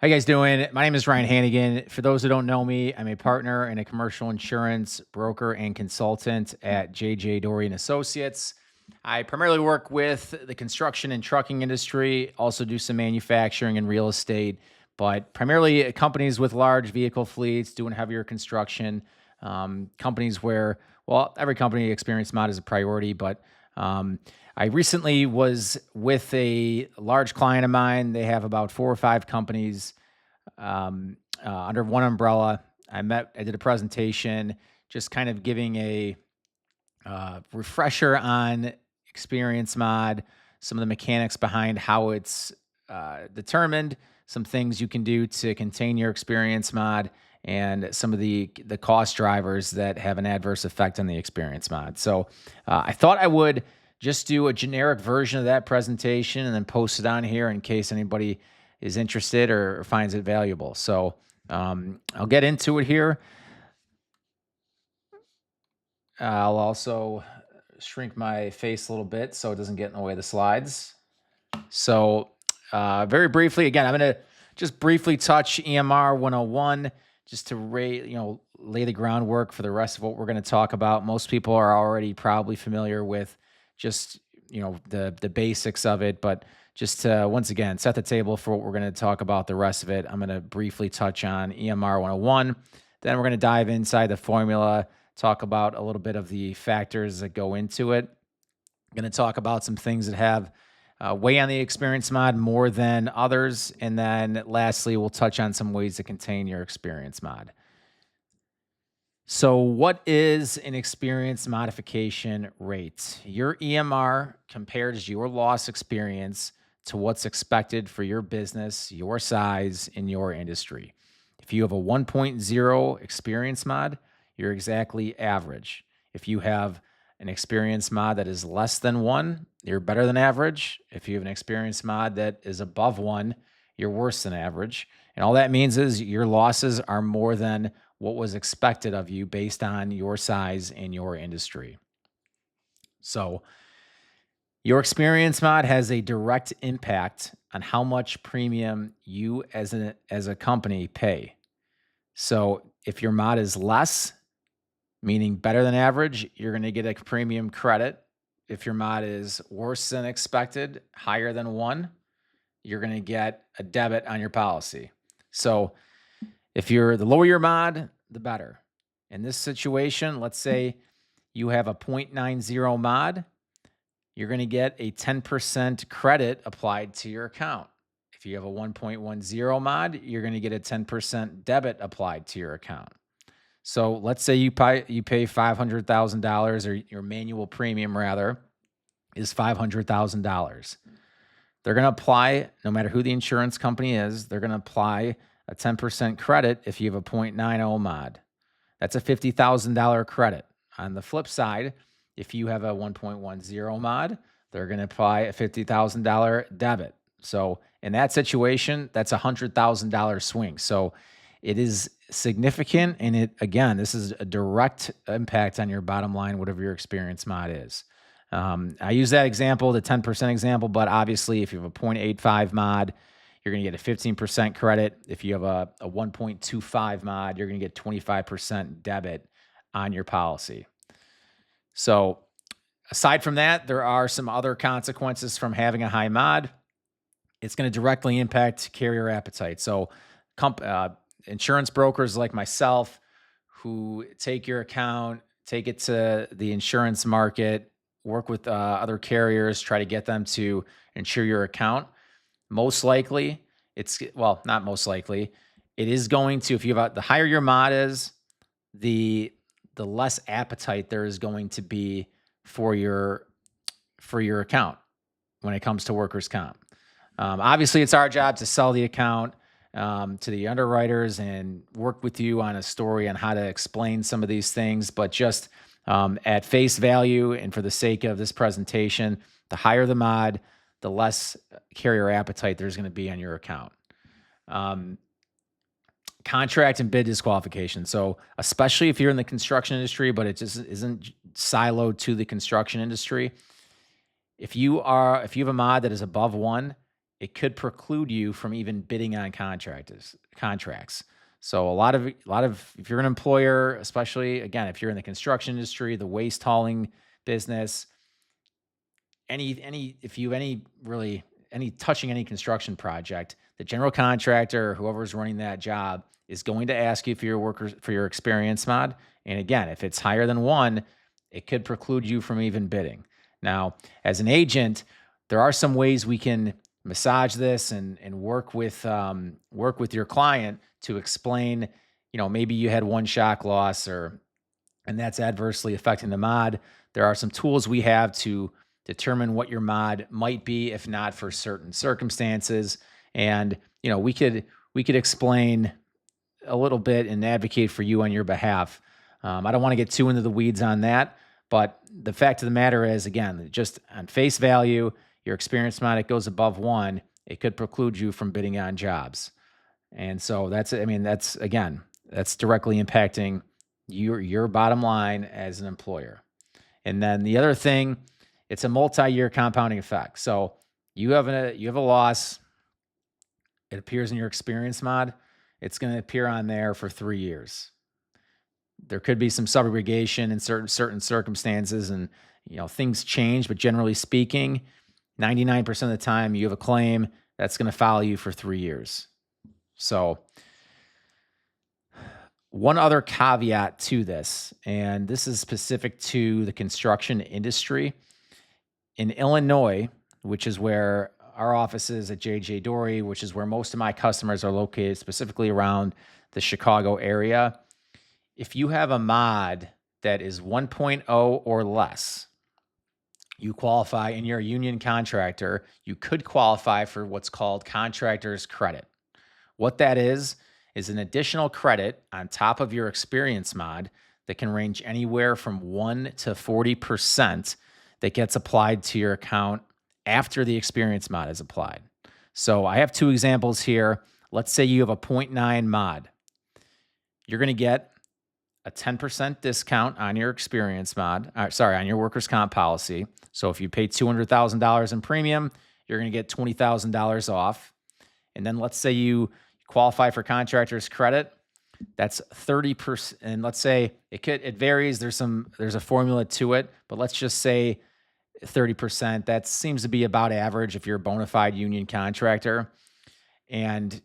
How you guys doing? My name is Ryan Hannigan. For those who don't know me, I'm a partner and a commercial insurance broker and consultant at JJ Dory and Associates. I primarily work with the construction and trucking industry, also do some manufacturing and real estate, but primarily companies with large vehicle fleets doing heavier construction, companies where, well, every company experience mod is a priority, but I recently was with a large client of mine. They have about 4 or 5 companies under one umbrella. I did a presentation, just kind of giving a refresher on experience mod, some of the mechanics behind how it's determined, some things you can do to contain your experience mod, and some of the cost drivers that have an adverse effect on the experience mod. So I thought I would just do a generic version of that presentation and then post it on here in case anybody is interested or finds it valuable. So I'll get into it here. I'll also shrink my face a little bit so it doesn't get in the way of the slides. So very briefly, again, I'm going to just briefly touch EMR 101 just to lay the groundwork for the rest of what we're going to talk about. Most people are already probably familiar with just the basics of it, but just to once again set the table for what we're going to talk about the rest of it. I'm going to briefly touch on EMR 101. Then we're going to dive inside the formula, talk about a little bit of the factors that go into it. I'm going to talk about some things that have weigh on the experience mod more than others. And then lastly, we'll touch on some ways to contain your experience mod. So what is an experience modification rate? Your EMR compares your loss experience to what's expected for your business, your size, and your industry. If you have a 1.0 experience mod, you're exactly average. If you have an experience mod that is less than 1, you're better than average. If you have an experience mod that is above 1, you're worse than average. And all that means is your losses are more than what was expected of you based on your size and your industry. So your experience mod has a direct impact on how much premium you as a company pay. So if your mod is less, meaning better than average, you're going to get a premium credit. If your mod is worse than expected, higher than 1, you're going to get a debit on your policy. So the lower your mod, the better. In this situation, let's say you have a 0.90 mod, you're going to get a 10% credit applied to your account. If you have a 1.10 mod, you're going to get a 10% debit applied to your account. So let's say you pay $500,000, or your manual premium rather is $500,000. They're going to apply, no matter who the insurance company is, they're going to apply a 10% credit if you have a 0.90 mod. That's a $50,000 credit. On the flip side, if you have a 1.10 mod, they're going to apply a $50,000 debit. So in that situation, that's a $100,000 swing. So it is significant. And this is a direct impact on your bottom line, whatever your experience mod is. I use that example, the 10% example, but obviously if you have a 0.85 mod, you're going to get a 15% credit. If you have a 1.25 mod, you're going to get 25% debit on your policy. So aside from that, there are some other consequences from having a high mod. It's going to directly impact carrier appetite. So insurance brokers like myself who take your account, take it to the insurance market, work with other carriers, try to get them to insure your account. Most likely, not most likely, it is going to, if you have the higher your mod is, the less appetite there is going to be for your account when it comes to workers' comp. Obviously, it's our job to sell the account to the underwriters and work with you on a story on how to explain some of these things. But just at face value and for the sake of this presentation, the higher the mod, the less carrier appetite there's going to be on your account. Contract and bid disqualification. So especially if you're in the construction industry, but it just isn't siloed to the construction industry. If you have a mod that is above 1, it could preclude you from even bidding on contracts. So a lot of if you're an employer, especially again if you're in the construction industry, the waste hauling business, any if you any really any touching any construction project, the general contractor or whoever's running that job is going to ask you for your workers for your experience mod. And again, if it's higher than one, it could preclude you from even bidding. Now, as an agent, there are some ways we can massage this and work with your client to explain, maybe you had one shock loss and that's adversely affecting the mod. There are some tools we have to determine what your mod might be, if not for certain circumstances. And, we could explain a little bit and advocate for you on your behalf. I don't want to get too into the weeds on that, but the fact of the matter is, again, just on face value, your experience mod, it goes above one, it could preclude you from bidding on jobs. And so that's directly impacting your bottom line as an employer. And then the other thing, it's a multi-year compounding effect. So you have a loss, it appears in your experience mod, it's going to appear on there for 3 years. There could be some subrogation in certain circumstances, and things change, but generally speaking, 99% of the time you have a claim that's going to follow you for 3 years. So one other caveat to this, and this is specific to the construction industry. In Illinois, which is where our office is at J.J. Dory, which is where most of my customers are located, specifically around the Chicago area, if you have a mod that is 1.0 or less, you qualify, and you're a union contractor, you could qualify for what's called contractors credit. What that is an additional credit on top of your experience mod that can range anywhere from 1 to 40% that gets applied to your account after the experience mod is applied. So I have two examples here. Let's say you have a 0.9 mod. You're going to get a 10% discount on your experience mod, on your workers' comp policy. So if you pay $200,000 in premium, you're going to get $20,000 off. And then let's say you qualify for contractors credit. That's 30%. And let's say it varies. There's a formula to it, but let's just say 30%. That seems to be about average if you're a bona fide union contractor. And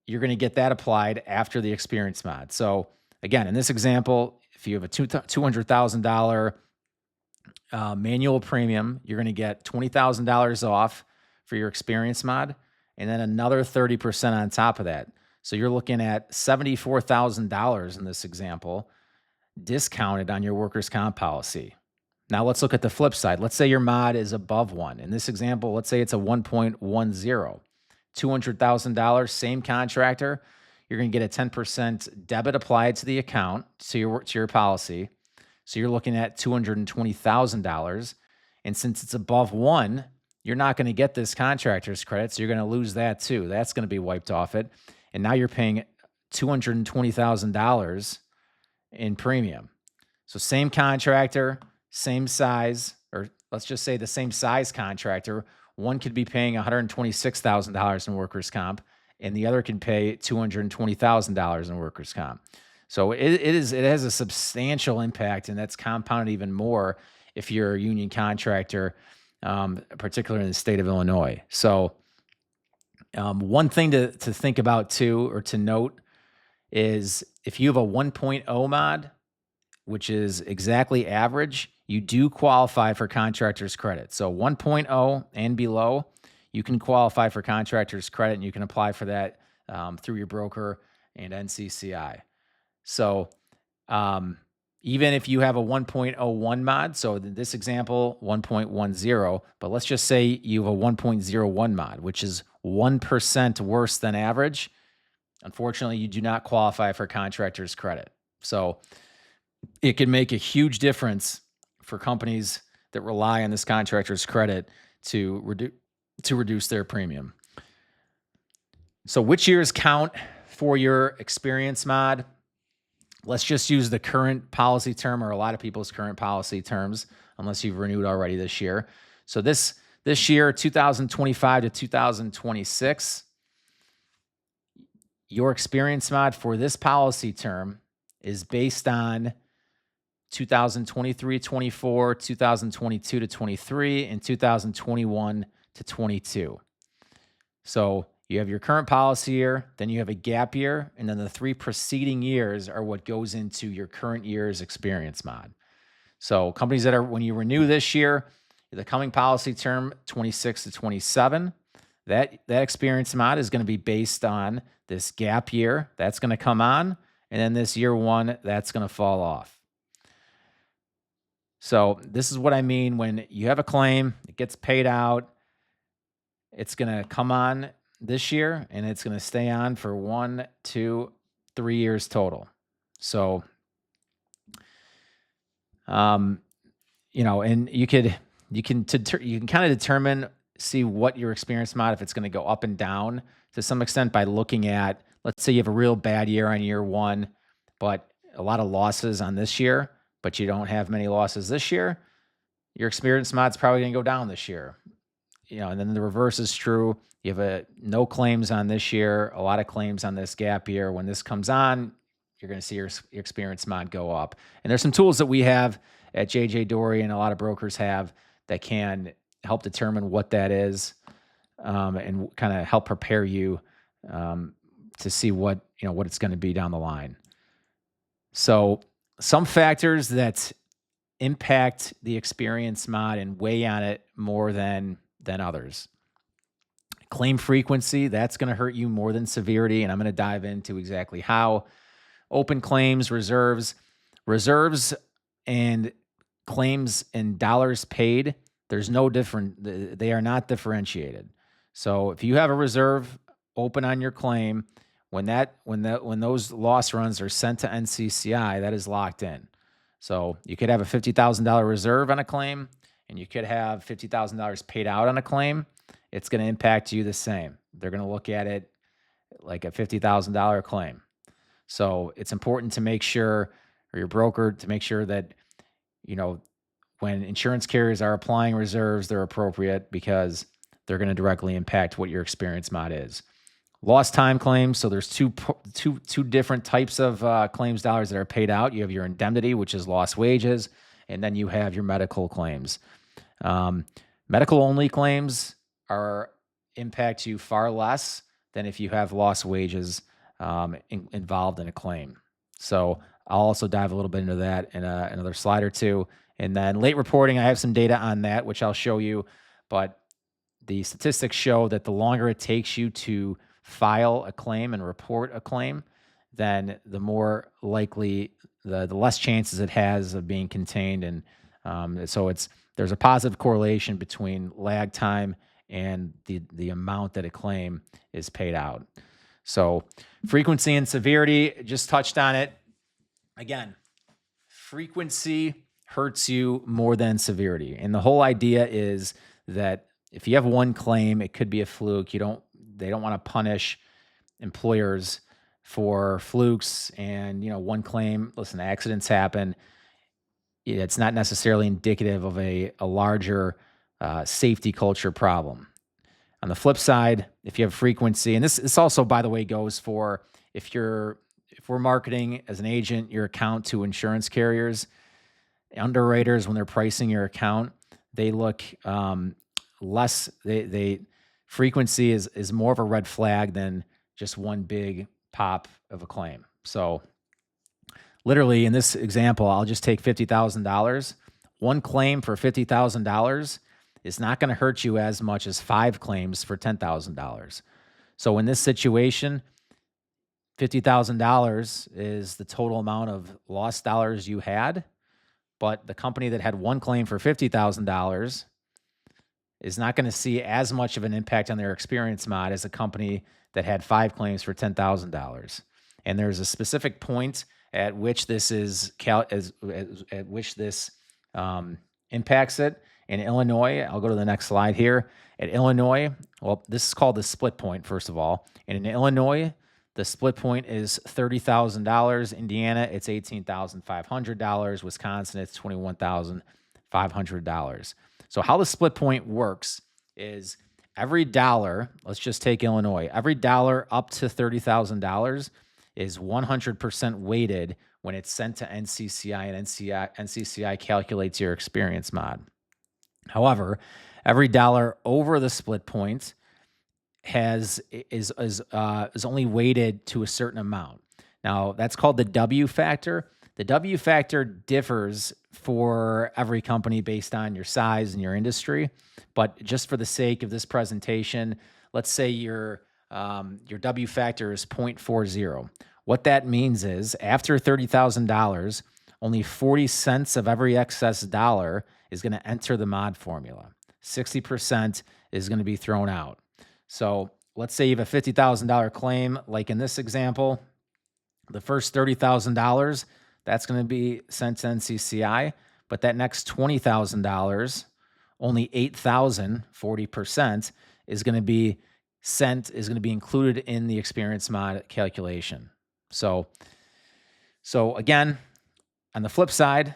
you're going to get that applied after the experience mod. So again, in this example, if you have a $200,000 manual premium, you're going to get $20,000 off for your experience mod, and then another 30% on top of that. So you're looking at $74,000 in this example, discounted on your workers' comp policy. Now let's look at the flip side. Let's say your mod is above one. In this example, let's say it's a 1.10, $200,000, same contractor. You're going to get a 10% debit applied to the account, to your policy. So you're looking at $220,000. And since it's above one, you're not going to get this contractor's credit. So you're going to lose that too. That's going to be wiped off it. And now you're paying $220,000 in premium. So same contractor, same size, or let's just say the same size contractor. One could be paying $126,000 in workers' comp, and the other can pay $220,000 in workers' comp. So it has a substantial impact, and that's compounded even more if you're a union contractor, particularly in the state of Illinois. So one thing to think about too, or to note, is if you have a 1.0 mod, which is exactly average, you do qualify for contractor's credit. So 1.0 and below, you can qualify for contractor's credit, and you can apply for that through your broker and NCCI. So even if you have a 1.01 mod, so in this example, 1.10, but let's just say you have a 1.01 mod, which is 1% worse than average, unfortunately, you do not qualify for contractor's credit. So it can make a huge difference for companies that rely on this contractor's credit to reduce their premium. So which years count for your experience mod? Let's just use the current policy term, or a lot of people's current policy terms, unless you've renewed already this year. So this This year, 2025 to 2026, your experience mod for this policy term is based on 2023-24, 2022-23, and 2021-22. So you have your current policy year, then you have a gap year, and then the 3 preceding years are what goes into your current year's experience mod. So companies that are, when you renew this year, the coming policy term, 26 to 27, that experience mod is going to be based on this gap year. That's going to come on, and then this year 1, that's going to fall off. So this is what I mean when you have a claim, it gets paid out, it's going to come on this year, and it's going to stay on for 1, 2, 3 years total. So, and you can kind of determine, see what your experience mod, if it's going to go up and down to some extent by looking at, let's say you have a real bad year on year 1, but a lot of losses on this year, but you don't have many losses this year, your experience mod's probably going to go down this year. And then the reverse is true. You have no claims on this year, a lot of claims on this gap year. When this comes on, you're going to see your experience mod go up. And there's some tools that we have at JJ Dory and a lot of brokers have that can help determine what that is, and kind of help prepare you to see what it's going to be down the line. So some factors that impact the experience mod and weigh on it more than others. Claim frequency, that's going to hurt you more than severity, and I'm going to dive into exactly how. Open claims, reserves and claims in dollars paid, there's no different, they are not differentiated. So if you have a reserve open on your claim, when those loss runs are sent to NCCI, that is locked in. So you could have a $50,000 reserve on a claim, and you could have $50,000 paid out on a claim. It's going to impact you the same. They're going to look at it like a $50,000 claim. So it's important to make sure, or your broker to make sure that, when insurance carriers are applying reserves, they're appropriate because they're going to directly impact what your experience mod is. Lost time claims. So there's two different types of claims dollars that are paid out. You have your indemnity, which is lost wages, and then you have your medical claims. Medical only claims impact you far less than if you have lost wages involved in a claim. So I'll also dive a little bit into that in another slide or two. And then late reporting, I have some data on that, which I'll show you. But the statistics show that the longer it takes you to file a claim and report a claim, then the more likely, the less chances it has of being contained. And so there's a positive correlation between lag time and the amount that a claim is paid out. So frequency and severity, just touched on it. Again, frequency hurts you more than severity. And the whole idea is that if you have one claim, it could be a fluke. They don't want to punish employers for flukes and, one claim. Listen, accidents happen. It's not necessarily indicative of a larger safety culture problem. On the flip side, if you have frequency, and this also, by the way, goes for if we're marketing as an agent your account to insurance carriers, underwriters, when they're pricing your account, they look less. Frequency is more of a red flag than just one big pop of a claim. So literally in this example, I'll just take $50,000. One claim for $50,000 is not going to hurt you as much as 5 claims for $10,000. So in this situation, $50,000 is the total amount of lost dollars you had, but the company that had one claim for $50,000 is not going to see as much of an impact on their experience mod as a company that had 5 claims for $10,000. And there's a specific point at which this impacts it. In Illinois, I'll go to the next slide here. At Illinois, well, this is called the split point, first of all. And in Illinois, the split point is $30,000. Indiana, it's $18,500. Wisconsin, it's $21,500. So how the split point works is every dollar, let's just take Illinois, every dollar up to $30,000 is 100% weighted when it's sent to NCCI, and NCCI calculates your experience mod. However, every dollar over the split point is only weighted to a certain amount. Now, that's called the W factor. The W factor differs for every company based on your size and your industry. But just for the sake of this presentation, let's say your W factor is 0.40. What that means is after $30,000, only 40 cents of every excess dollar is going to enter the mod formula. 60% is going to be thrown out. So let's say you have a $50,000 claim, like in this example, the first $30,000, that's going to be sent to NCCI, but that next $20,000, only $8,000, 40%, is going to be included in the experience mod calculation. So again, on the flip side,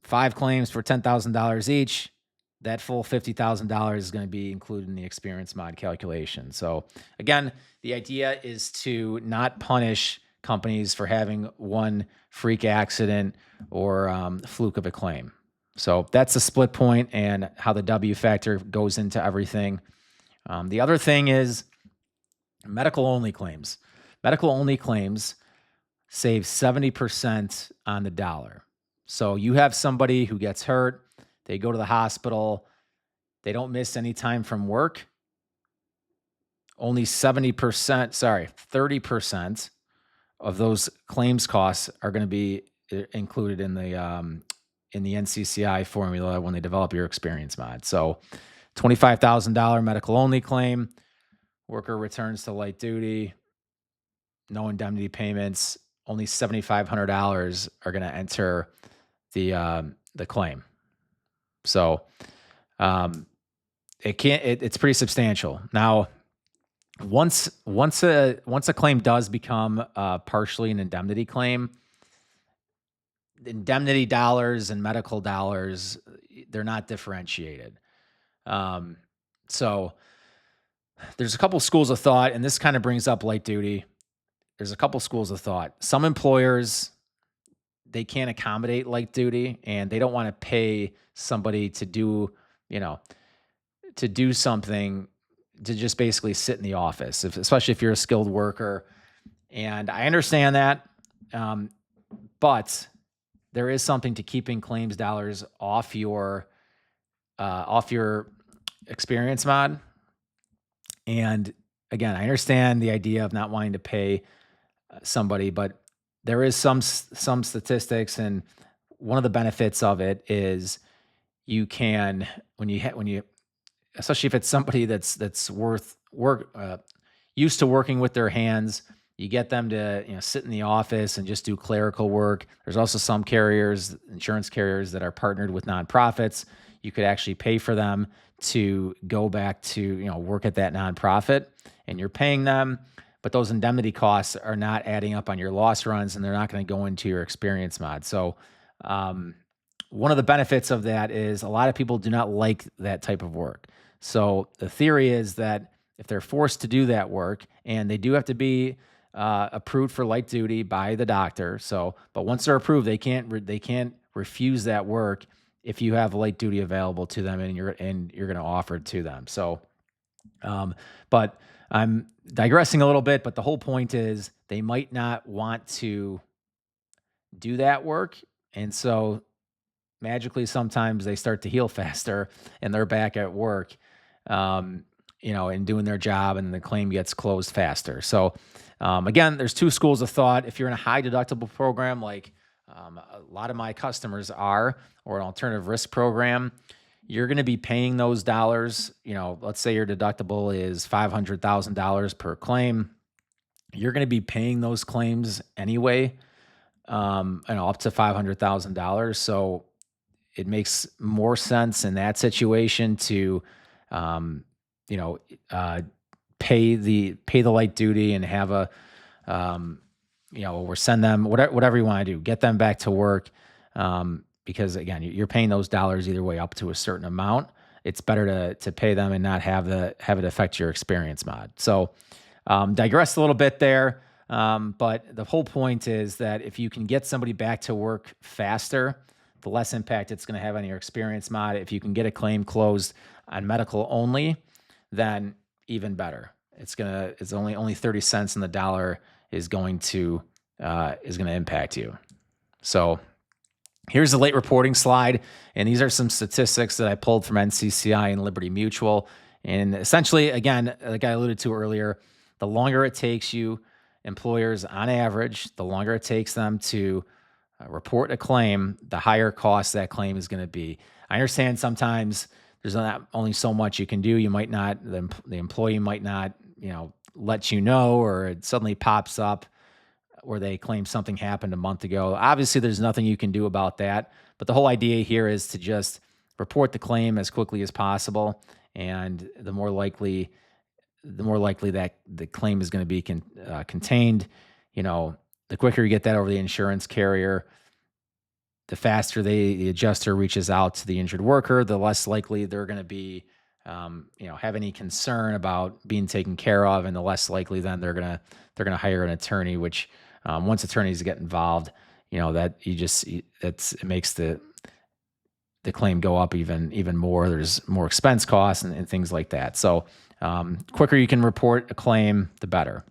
5 claims for $10,000 each, that full $50,000 is going to be included in the experience mod calculation. So again, the idea is to not punish companies for having one freak accident or fluke of a claim. So that's the split point and how the W factor goes into everything. The other thing is medical only claims. Medical only claims save 70% on the dollar. So you have somebody who gets hurt, they go to the hospital, they don't miss any time from work. Only 30% of those claims costs are going to be included in the NCCI formula when they develop your experience mod. So $25,000 medical only claim, worker returns to light duty, no indemnity payments, only $7,500 are going to enter the claim. So it's pretty substantial. Now, once a claim does become partially an indemnity claim, indemnity dollars and medical dollars, they're not differentiated. So there's a couple schools of thought, and this kind of brings up light duty. There's a couple schools of thought. Some employers, they can't accommodate light duty, and they don't want to pay somebody to do something, to just basically sit in the office, especially if you're a skilled worker. And I understand that, but there is something to keeping claims dollars off your experience mod. And again, I understand the idea of not wanting to pay somebody, but there is some statistics, and one of the benefits of it is you can, especially if it's somebody that's used to working with their hands, you get them to sit in the office and just do clerical work. There's also some insurance carriers that are partnered with nonprofits. You could actually pay for them to go back to work at that nonprofit, and you're paying them, but those indemnity costs are not adding up on your loss runs, and they're not going to go into your experience mod. So one of the benefits of that is a lot of people do not like that type of work. So the theory is that if they're forced to do that work, and they do have to be approved for light duty by the doctor. But once they're approved, they can't refuse that work if you have light duty available to them and you're going to offer it to them. So, but I'm digressing a little bit, but the whole point is they might not want to do that work. And so magically, sometimes they start to heal faster and they're back at work, and doing their job, and the claim gets closed faster. So, again, there's two schools of thought. If you're in a high deductible program, like a lot of my customers are, or an alternative risk program, you're going to be paying those dollars. Let's say your deductible is $500,000 per claim. You're going to be paying those claims anyway, up to $500,000. So it makes more sense in that situation to, pay the light duty and have or send them whatever you want to do, get them back to work. Because again, you're paying those dollars either way up to a certain amount. it's better to pay them and not have it affect your experience mod. So digressed a little bit there. But the whole point is that if you can get somebody back to work faster, the less impact it's going to have on your experience mod. If you can get a claim closed on medical only, then even better. It's only 30 cents in the dollar is going to impact you. So here's the late reporting slide, and these are some statistics that I pulled from NCCI and Liberty Mutual. And essentially, again, like I alluded to earlier, the longer it takes you, employers on average, the longer it takes them to report a claim, the higher cost that claim is going to be. I understand sometimes there's not only so much you can do. You might not, the employee might not, let you know, or it suddenly pops up where they claim something happened a month ago. Obviously, there's nothing you can do about that. But the whole idea here is to just report the claim as quickly as possible, and the more likely that the claim is going to be contained. The quicker you get that over the insurance carrier, the faster the adjuster reaches out to the injured worker, the less likely they're going to be, have any concern about being taken care of, and the less likely then they're going to hire an attorney. Which once attorneys get involved, it makes the claim go up even more. There's more expense costs and things like that. So quicker you can report a claim, the better.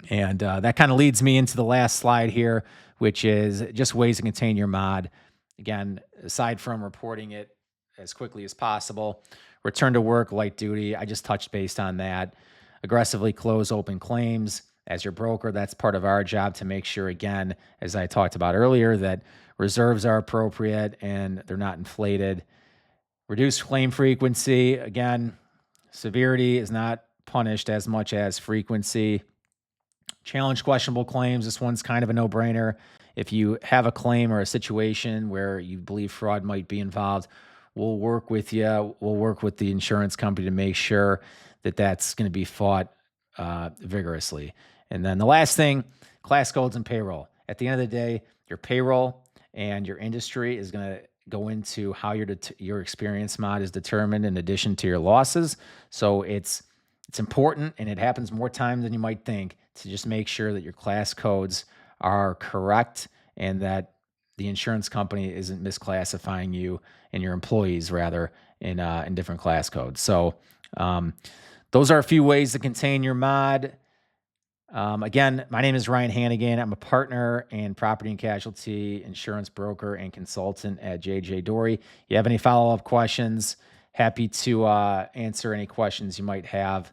And that kind of leads me into the last slide here, which is just ways to contain your mod. Again, aside from reporting it as quickly as possible, return to work, light duty, I just touched base on that. Aggressively close open claims. As your broker, that's part of our job to make sure, again, as I talked about earlier, that reserves are appropriate and they're not inflated. Reduce claim frequency. Again, severity is not punished as much as frequency. Challenge questionable claims. This one's kind of a no-brainer. If you have a claim or a situation where you believe fraud might be involved, we'll work with you. We'll work with the insurance company to make sure that that's going to be fought vigorously. And then the last thing, class codes and payroll. At the end of the day, your payroll and your industry is going to go into how your experience mod is determined in addition to your losses. So it's important, and it happens more times than you might think, to just make sure that your class codes are correct and that the insurance company isn't misclassifying you and your employees rather in different class codes. So those are a few ways to contain your mod. Again, my name is Ryan Hannigan. I'm a partner and property and casualty insurance broker and consultant at JJ Dory. You have any follow-up questions? Happy to answer any questions you might have.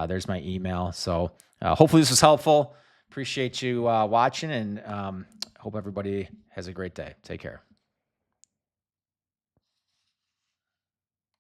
There's my email. So hopefully this was helpful. Appreciate you watching, and hope everybody has a great day. Take care.